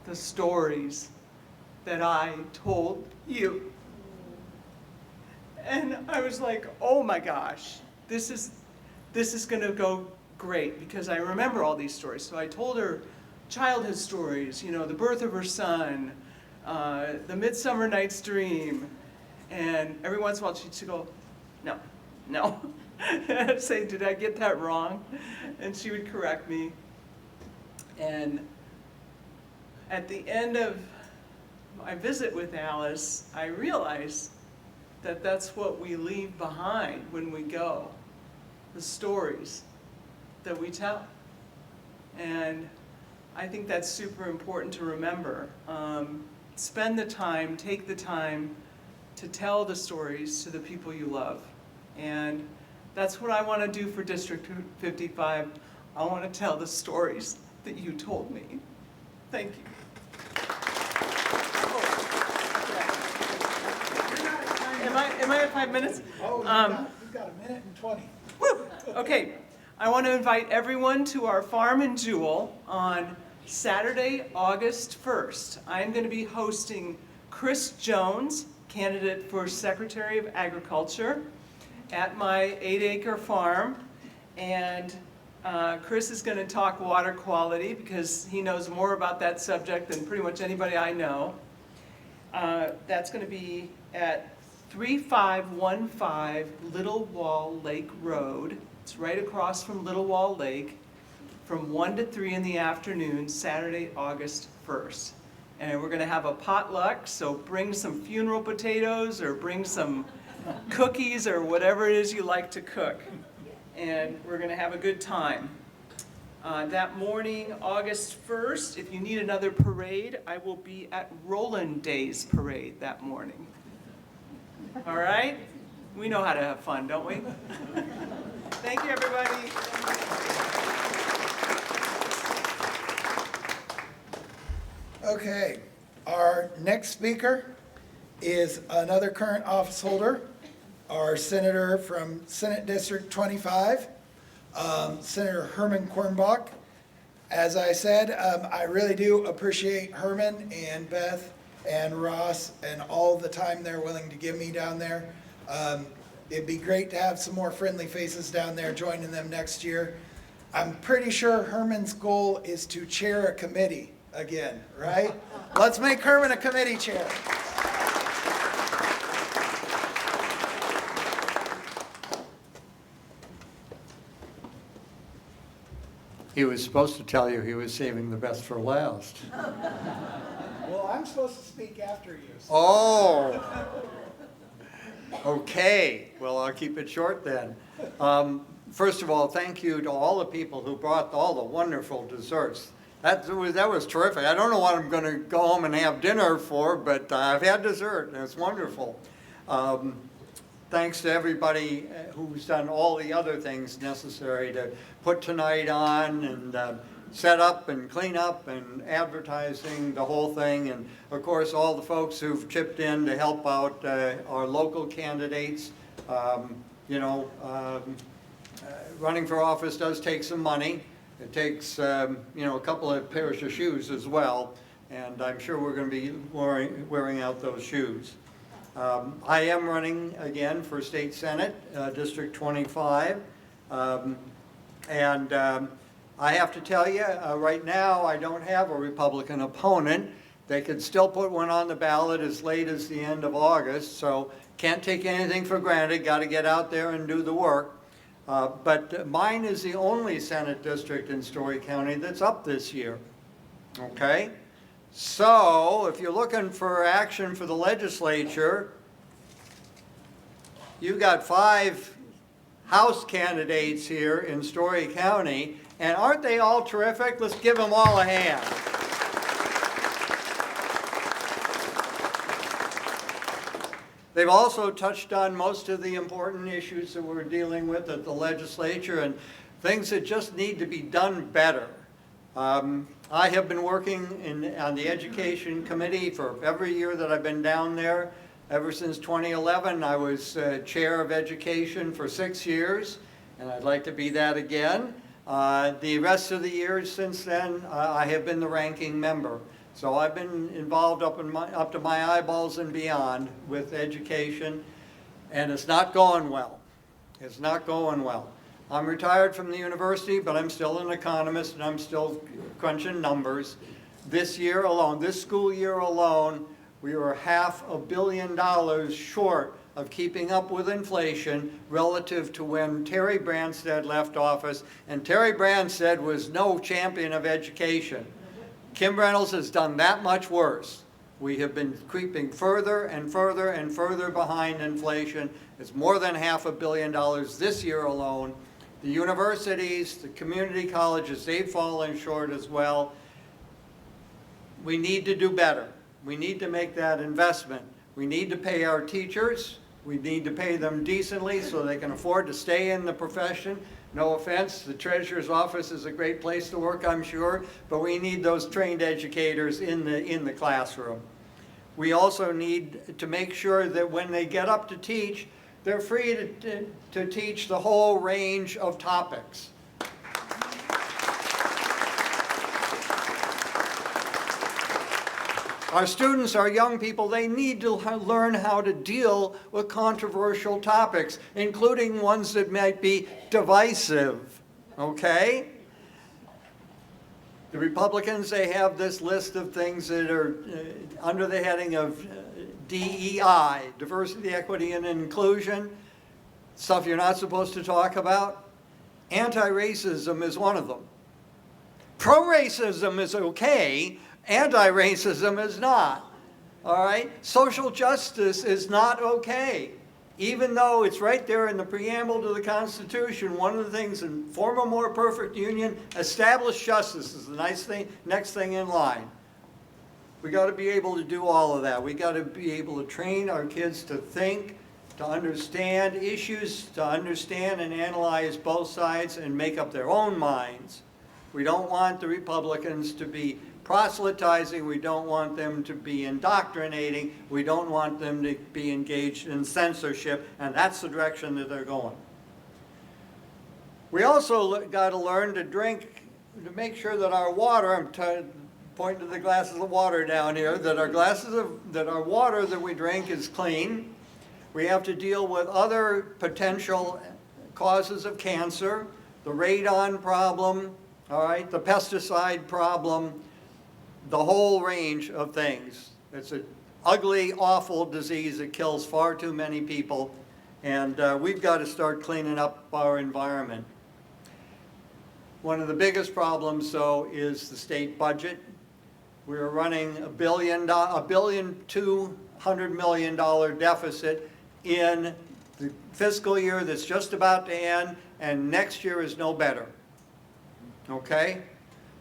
the stories that I told you." And I was like, oh my gosh, this is gonna go great, because I remember all these stories. So I told her childhood stories, you know, the birth of her son, the Midsummer Night's Dream, and every once in a while she'd go, no. I'd say, did I get that wrong? And she would correct me. And at the end of my visit with Alice, I realized that that's what we leave behind when we go, the stories that we tell. And I think that's super important to remember. Spend the time, take the time to tell the stories to the people you love. And that's what I want to do for District 55. I want to tell the stories that you told me. Thank you. Am I at 5 minutes? Oh, you've got 1 minute and 20. Woo! Okay, I want to invite everyone to our Farm and Jewel on Saturday, August 1st. I'm going to be hosting Chris Jones, candidate for Secretary of Agriculture, at my 8-acre farm. And Chris is going to talk water quality because he knows more about that subject than pretty much anybody I know. That's going to be at 3515 Little Wall Lake Road. It's right across from Little Wall Lake, from 1 to 3 in the afternoon, Saturday, August 1st. And we're going to have a potluck, so bring some funeral potatoes or bring some cookies or whatever it is you like to cook. And we're going to have a good time. That morning, August 1st, if you need another parade, I will be at Roland Day's parade that morning. All right? We know how to have fun, don't we? Thank you, everybody. Okay, our next speaker is another current office holder, our senator from Senate District 25, Senator Herman Quirmbach. As I said, I really do appreciate Herman and Beth and Ross and all the time they're willing to give me down there. It'd be great to have some more friendly faces down there joining them next year. I'm pretty sure Herman's goal is to chair a committee again, right? Let's make Herman a committee chair. He was supposed to tell you he was saving the best for last. Well, I'm supposed to speak after you. So. Oh! Okay, well, I'll keep it short then. First of all, thank you to all the people who brought all the wonderful desserts. That was terrific. I don't know what I'm going to go home and have dinner for, but I've had dessert, and it's wonderful. Thanks to everybody who's done all the other things necessary to put tonight on and set up and clean up and advertising, the whole thing. And of course, all the folks who've chipped in to help out our local candidates. Running for office does take some money. It takes, a couple of pairs of shoes as well. And I'm sure we're going to be wearing out those shoes. I am running again for State Senate, District 25. I have to tell you, right now I don't have a Republican opponent, They could still put one on the ballot as late as the end of August, so can't take anything for granted, got to get out there and do the work. But mine is the only Senate district in Story County that's up this year, okay? So if you're looking for action for the legislature, you've got 5 House candidates here in Story County, and aren't they all terrific? Let's give them all a hand. They've also touched on most of the important issues that we're dealing with at the legislature and things that just need to be done better. I have been working on the Education Committee for every year that I've been down there. Ever since 2011, I was Chair of Education for 6 years, and I'd like to be that again. The rest of the years since then, I have been the ranking member. So I've been involved up to my eyeballs and beyond with education, and it's not going well. It's not going well. I'm retired from the university, but I'm still an economist, and I'm still crunching numbers. This year alone, this school year alone, we were $500 million short of keeping up with inflation relative to when Terry Branstad left office, and Terry Branstad was no champion of education. Kim Reynolds has done that much worse. We have been creeping further and further and further behind inflation. It's more than $500 million this year alone. The universities, the community colleges, they've fallen short as well. We need to do better. We need to make that investment. We need to pay our teachers. We need to pay them decently so they can afford to stay in the profession. No offense, the treasurer's office is a great place to work, I'm sure, but we need those trained educators in the classroom. We also need to make sure that when they get up to teach, they're free to teach the whole range of topics. Our students, our young people, they need to learn how to deal with controversial topics, including ones that might be divisive, okay? The Republicans, they have this list of things that are under the heading of DEI, diversity, equity, and inclusion, stuff you're not supposed to talk about. Anti-racism is one of them. Pro-racism is okay. Anti-racism is not, all right? Social justice is not okay. Even though it's right there in the preamble to the Constitution, one of the things in form a more perfect union, establish justice is the next thing in line. We got to be able to do all of that. We got to be able to train our kids to think, to understand issues, to understand and analyze both sides and make up their own minds. We don't want the Republicans to be proselytizing, we don't want them to be indoctrinating, we don't want them to be engaged in censorship, and that's the direction that they're going. We also got to learn to drink, to make sure that our water, I'm pointing to the glasses of water down here, that our water that we drink is clean. We have to deal with other potential causes of cancer, the radon problem, all right, the pesticide problem, the whole range of things. It's an ugly, awful disease that kills far too many people, and we've got to start cleaning up our environment. One of the biggest problems, though, is the state budget. We're running $1.2 billion deficit in the fiscal year that's just about to end, and next year is no better. Okay?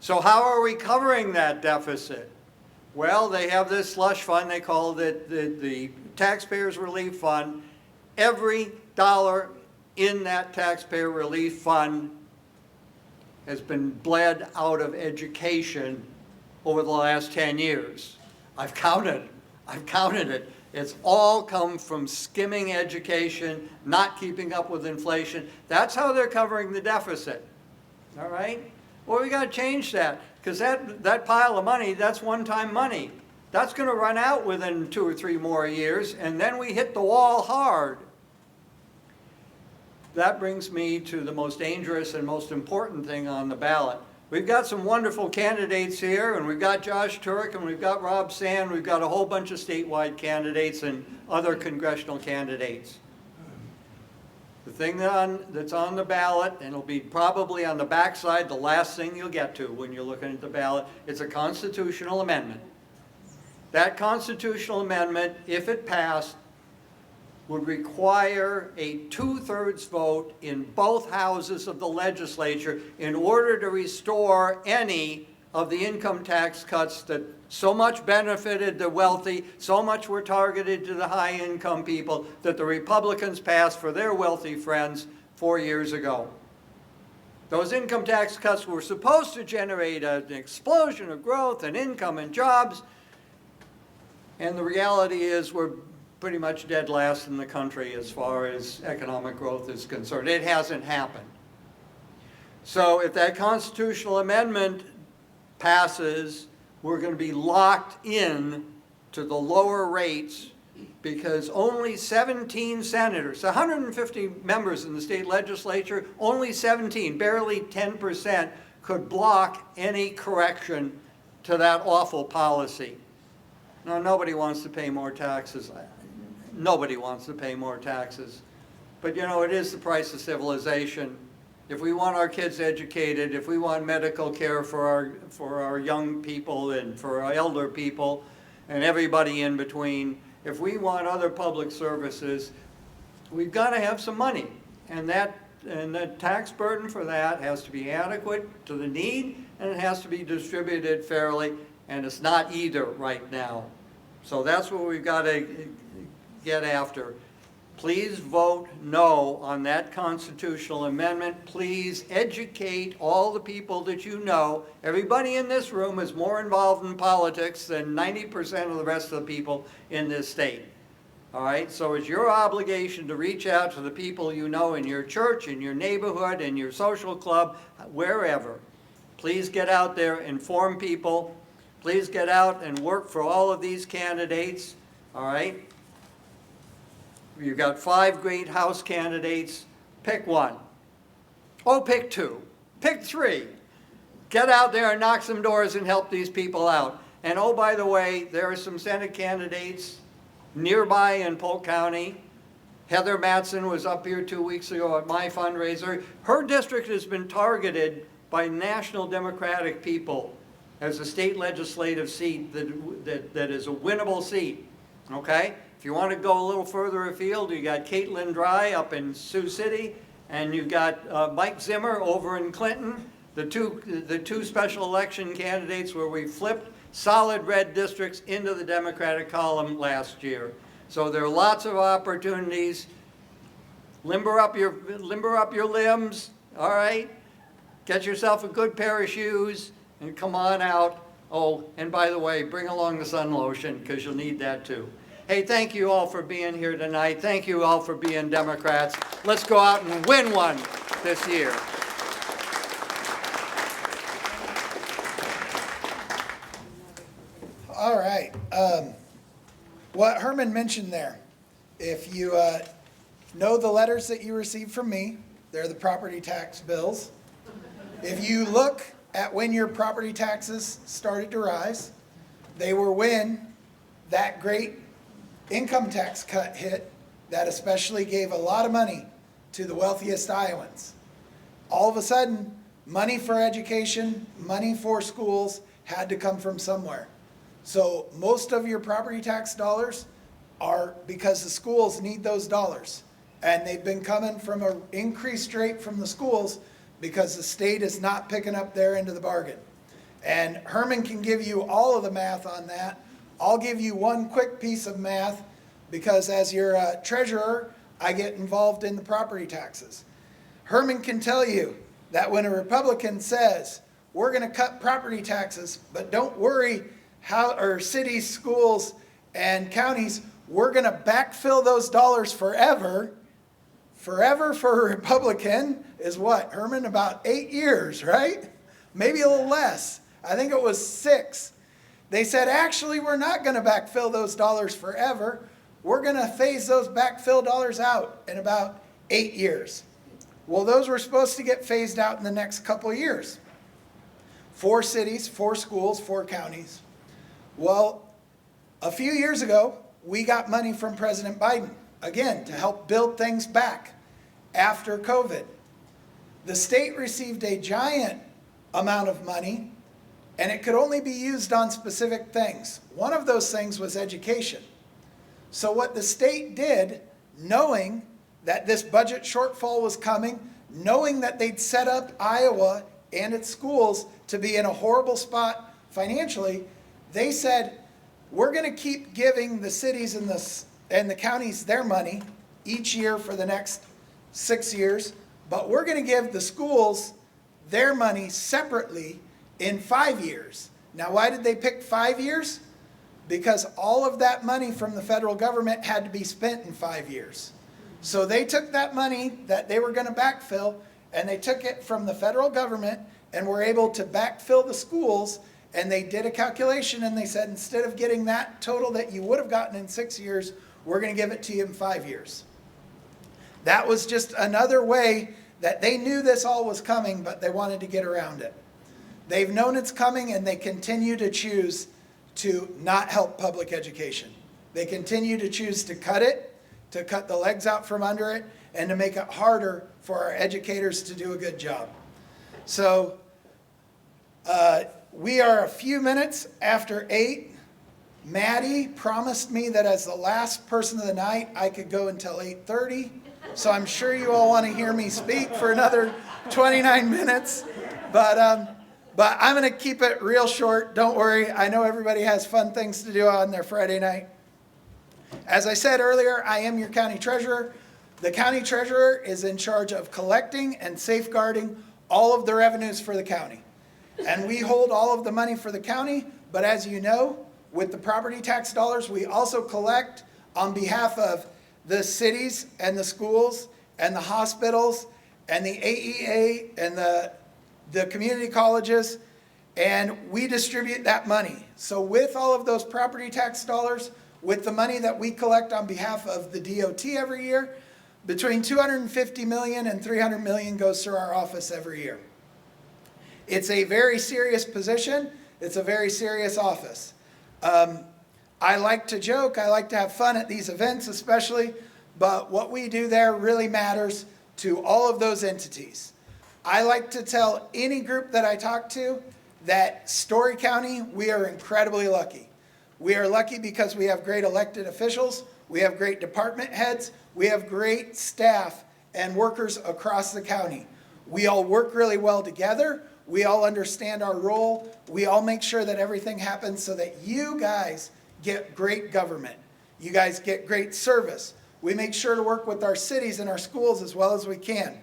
So how are we covering that deficit? Well, they have this slush fund, they call it the Taxpayers Relief Fund. Every dollar in that Taxpayer Relief Fund has been bled out of education over the last 10 years. I've counted it. It's all come from skimming education, not keeping up with inflation. That's how they're covering the deficit, all right? Well, we got to change that, because that pile of money, that's one-time money. That's going to run out within 2 or 3 more years, and then we hit the wall hard. That brings me to the most dangerous and most important thing on the ballot, We've got some wonderful candidates here, and we've got Josh Turek, and we've got Rob Sand, we've got a whole bunch of statewide candidates and other congressional candidates. The thing that's on the ballot, and it'll be probably on the backside, the last thing you'll get to when you're looking at the ballot, is a constitutional amendment. That constitutional amendment, if it passed, would require a 2/3 vote in both houses of the legislature in order to restore any of the income tax cuts that so much benefited the wealthy, so much were targeted to the high-income people that the Republicans passed for their wealthy friends 4 years ago. Those income tax cuts were supposed to generate an explosion of growth and income and jobs, and the reality is we're pretty much dead last in the country as far as economic growth is concerned. It hasn't happened. So if that constitutional amendment passes, we're going to be locked in to the lower rates because only 17 senators, 150 members in the state legislature, only 17, barely 10%, could block any correction to that awful policy. Now, nobody wants to pay more taxes. Nobody wants to pay more taxes. But you know, it is the price of civilization. If we want our kids educated, if we want medical care for our young people and for our elder people and everybody in between, if we want other public services, we've got to have some money. And the tax burden for that has to be adequate to the need, and it has to be distributed fairly, and it's not either right now. So that's what we've got to get after. Please vote no on that constitutional amendment. Please educate all the people that you know. Everybody in this room is more involved in politics than 90% of the rest of the people in this state. All right, so it's your obligation to reach out to the people you know in your church, in your neighborhood, in your social club, wherever. Please get out there, inform people. Please get out and work for all of these candidates, all right? You've got 5 great House candidates. Pick one. Oh, pick 2. Pick 3. Get out there and knock some doors and help these people out. And oh, by the way, there are some Senate candidates nearby in Polk County. Heather Mattson was up here 2 weeks ago at my fundraiser. Her district has been targeted by national Democratic people as a state legislative seat that is a winnable seat, okay? If you want to go a little further afield, you got Caitlin Dry up in Sioux City, and you got Mike Zimmer over in Clinton, the two special election candidates where we flipped solid red districts into the Democratic column last year. So there are lots of opportunities. Limber up your limbs, all right? Get yourself a good pair of shoes and come on out. Oh, and by the way, bring along the sun lotion because you'll need that too. Hey, thank you all for being here tonight. Thank you all for being Democrats. Let's go out and win one this year. All right. What Herman mentioned there, if you know the letters that you received from me, they're the property tax bills. If you look at when your property taxes started to rise, they were when that great income tax cut hit that especially gave a lot of money to the wealthiest Iowans. All of a sudden, money for education, money for schools had to come from somewhere. So most of your property tax dollars are because the schools need those dollars. And they've been coming from an increased rate from the schools because the state is not picking up their end of the bargain. And Herman can give you all of the math on that. I'll give you one quick piece of math because as your treasurer, I get involved in the property taxes. Herman can tell you that when a Republican says, we're going to cut property taxes, but don't worry, cities, schools, and counties, we're going to backfill those dollars forever. Forever for a Republican is what, Herman? About 8 years, right? Maybe a little less. I think it was 6. They said, actually, we're not going to backfill those dollars forever. We're going to phase those backfill dollars out in about 8 years. Well, those were supposed to get phased out in the next couple of years. 4 cities, 4 schools, 4 counties. Well, a few years ago, we got money from President Biden, again, to help build things back after COVID. The state received a giant amount of money, and it could only be used on specific things. One of those things was education. So what the state did, knowing that this budget shortfall was coming, knowing that they'd set up Iowa and its schools to be in a horrible spot financially, they said, we're going to keep giving the cities and the counties their money each year for the next 6 years, but we're going to give the schools their money separately in 5 years. Now, why did they pick 5 years? Because all of that money from the federal government had to be spent in 5 years. So they took that money that they were going to backfill, and they took it from the federal government and were able to backfill the schools, and they did a calculation and they said, instead of getting that total that you would have gotten in 6 years, we're going to give it to you in 5 years. That was just another way that they knew this all was coming, but they wanted to get around it. They've known it's coming, and they continue to choose to not help public education. They continue to choose to cut it, to cut the legs out from under it, and to make it harder for our educators to do a good job. So we are a few minutes after 8. Maddie promised me that as the last person of the night, I could go until 8:30. So I'm sure you all want to hear me speak for another 29 minutes. But I'm going to keep it real short. Don't worry. I know everybody has fun things to do on their Friday night. As I said earlier, I am your county treasurer. The county treasurer is in charge of collecting and safeguarding all of the revenues for the county. And we hold all of the money for the county, but as you know, with the property tax dollars, we also collect on behalf of the cities and the schools and the hospitals and the AEA and the community colleges, and we distribute that money. So with all of those property tax dollars, with the money that we collect on behalf of the DOT every year, between $250 million and $300 million goes through our office every year. It's a very serious position. It's a very serious office. I like to joke, I like to have fun at these events especially, but what we do there really matters to all of those entities. I like to tell any group that I talk to that Story County, we are incredibly lucky. We are lucky because we have great elected officials, we have great department heads, we have great staff and workers across the county. We all work really well together. We all understand our role. We all make sure that everything happens so that you guys get great government. You guys get great service. We make sure to work with our cities and our schools as well as we can.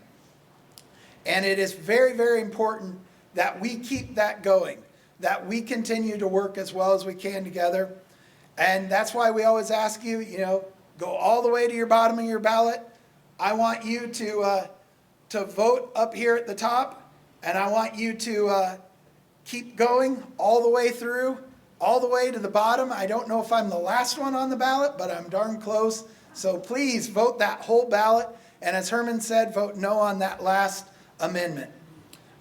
And it is very, very important that we keep that going, that we continue to work as well as we can together. And that's why we always ask you, go all the way to your bottom of your ballot. I want you to vote up here at the top, and I want you to keep going all the way through, all the way to the bottom. I don't know if I'm the last one on the ballot, but I'm darn close. So please vote that whole ballot. And as Herman said, vote no on that last amendment.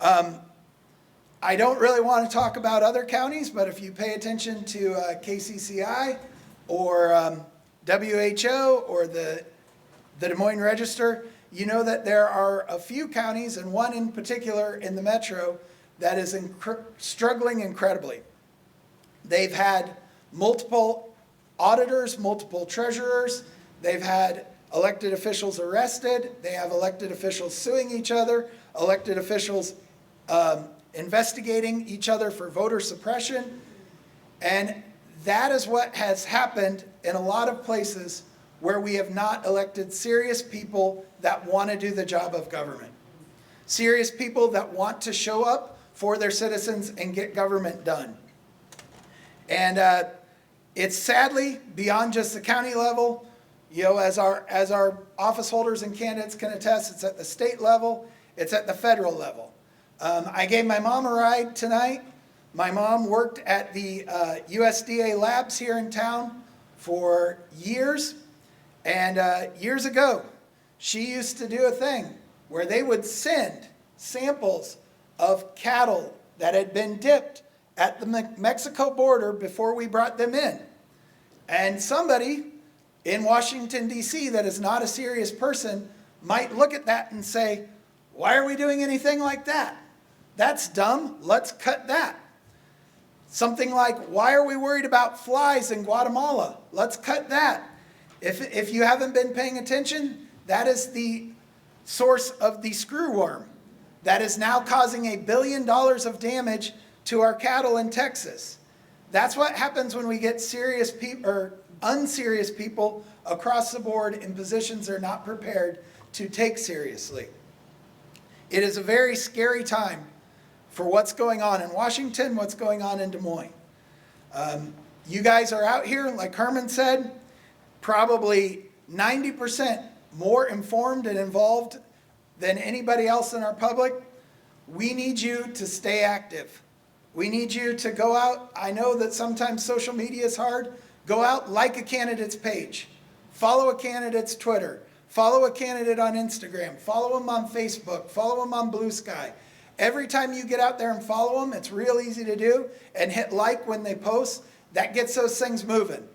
I don't really want to talk about other counties, but if you pay attention to KCCI or WHO or the Des Moines Register, you know that there are a few counties, and one in particular in the metro, that is struggling incredibly. They've had multiple auditors, multiple treasurers. They've had elected officials arrested. They have elected officials suing each other, elected officials investigating each other for voter suppression. And that is what has happened in a lot of places where we have not elected serious people that want to do the job of government. Serious people that want to show up for their citizens and get government done. And it's sadly beyond just the county level. As our office holders and candidates can attest, it's at the state level, it's at the federal level. I gave my mom a ride tonight. My mom worked at the USDA labs here in town for years. And years ago, she used to do a thing where they would send samples of cattle that had been dipped at the Mexico border before we brought them in. And somebody in Washington, D.C. that is not a serious person might look at that and say, why are we doing anything like that? That's dumb. Let's cut that. Something like, why are we worried about flies in Guatemala? Let's cut that. If you haven't been paying attention, that is the source of the screwworm that is now causing $1 billion of damage to our cattle in Texas. That's what happens when we get serious people or unserious people across the board in positions they're not prepared to take seriously. It is a very scary time for what's going on in Washington, what's going on in Des Moines. You guys are out here, like Herman said, probably 90% more informed and involved than anybody else in our public. We need you to stay active. We need you to go out. I know that sometimes social media is hard. Go out, like a candidate's page. Follow a candidate's Twitter. Follow a candidate on Instagram. Follow them on Facebook. Follow them on Blue Sky. Every time you get out there and follow them, it's real easy to do, and hit like when they post. That gets those things moving.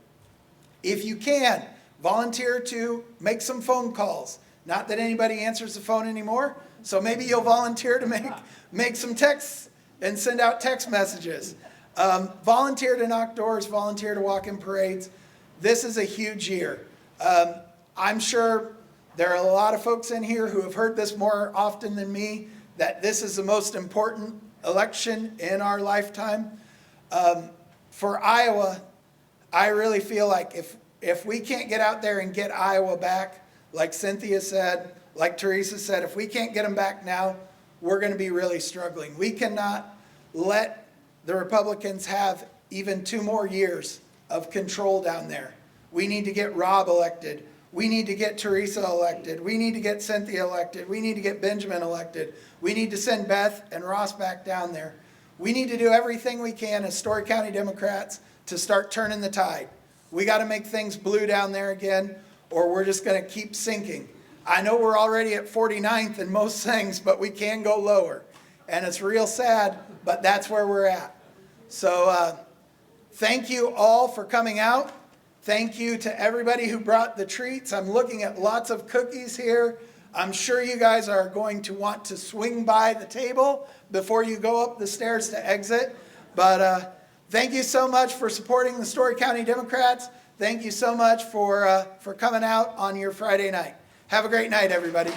If you can, volunteer to make some phone calls. Not that anybody answers the phone anymore, so maybe you'll volunteer to make some texts and send out text messages. Volunteer to knock doors, volunteer to walk in parades. This is a huge year. I'm sure there are a lot of folks in here who have heard this more often than me, that this is the most important election in our lifetime. For Iowa, I really feel like if we can't get out there and get Iowa back, like Cynthia said, like Teresa said, if we can't get them back now, we're going to be really struggling. We cannot let the Republicans have even 2 more years of control down there. We need to get Rob elected. We need to get Teresa elected. We need to get Cynthia elected. We need to get Benjamin elected. We need to send Beth and Ross back down there. We need to do everything we can as Story County Democrats to start turning the tide. We got to make things blue down there again, or we're just going to keep sinking. I know we're already at 49th in most things, but we can go lower. And it's real sad, but that's where we're at. So thank you all for coming out. Thank you to everybody who brought the treats. I'm looking at lots of cookies here. I'm sure you guys are going to want to swing by the table before you go up the stairs to exit. But thank you so much for supporting the Story County Democrats. Thank you so much for coming out on your Friday night. Have a great night, everybody.